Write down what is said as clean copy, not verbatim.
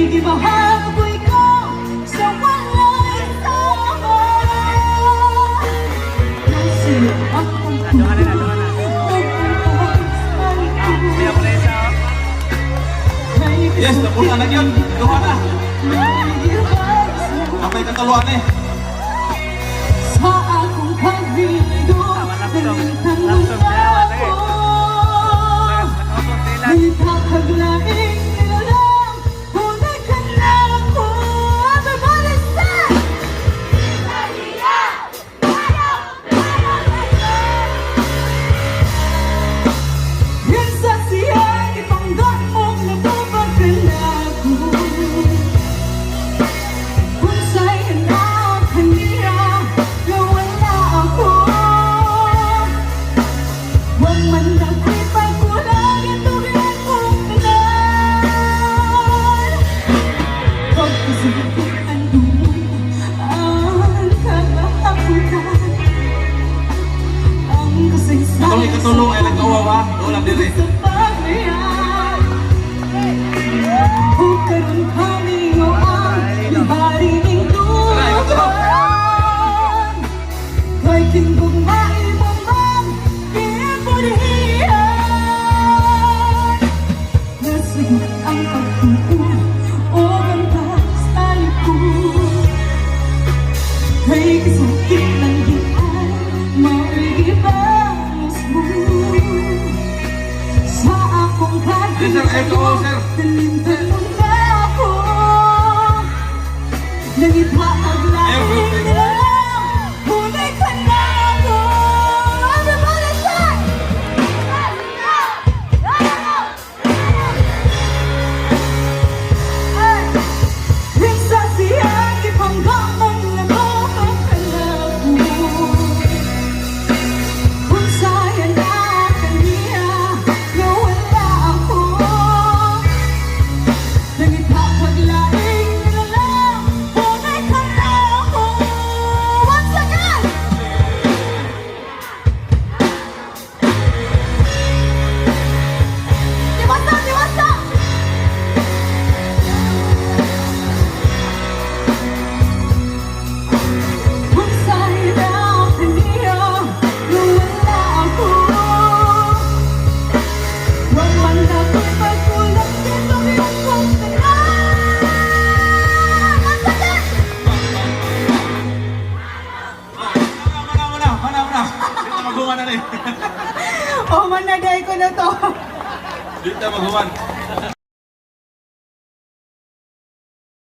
Ibahaboy ko sa walay sama. Kasi akong yes, napunta na yun. Duha na. Kapay kataluan eh. Sa akong pagbido, nalitang mula ko. Nalitapaglaing nilalang, tunay ka na ako. Everybody say! Yan sa siyang ipanggap mong napapagkala ko. Kung sa'y anak kanina, nawala ako. Huwag man ako'y pagkulang, itugin kong tanan. Pagkasipit ang dumong ang kagahapunan. Ang kasaysayan Kung ikatulong ay nagkawawa, ulam diri. sa paglayan. Kung karoon kami ngoang ibarining duwan. Kay kinggong maibambang pinipurihan. Nasagot ang pagkukuha o ganda sa likod. Kay kasakit ng hiyan, mauligibanos mo. Sa akong Yes, sir. Echo, sir. talimtan mo na ako. Nangipaglaing nilalang, hulay ka na ako. Everybody say! Rin sa siyang ipanggap mong napapagkalabo. Kung sa'y anak kaniya, nawala ako. Nangipaglaing nilalang, hulay ka na ako. Once again! Diwasa! Diwasa! Kung sa'y anak kaniya, nawala ako. Huwag man ako'y pagkulang, itugin kong tanan. Once again! Mana. Dito maghuman na rin. Oh, managay ko na to. Dito maghuman.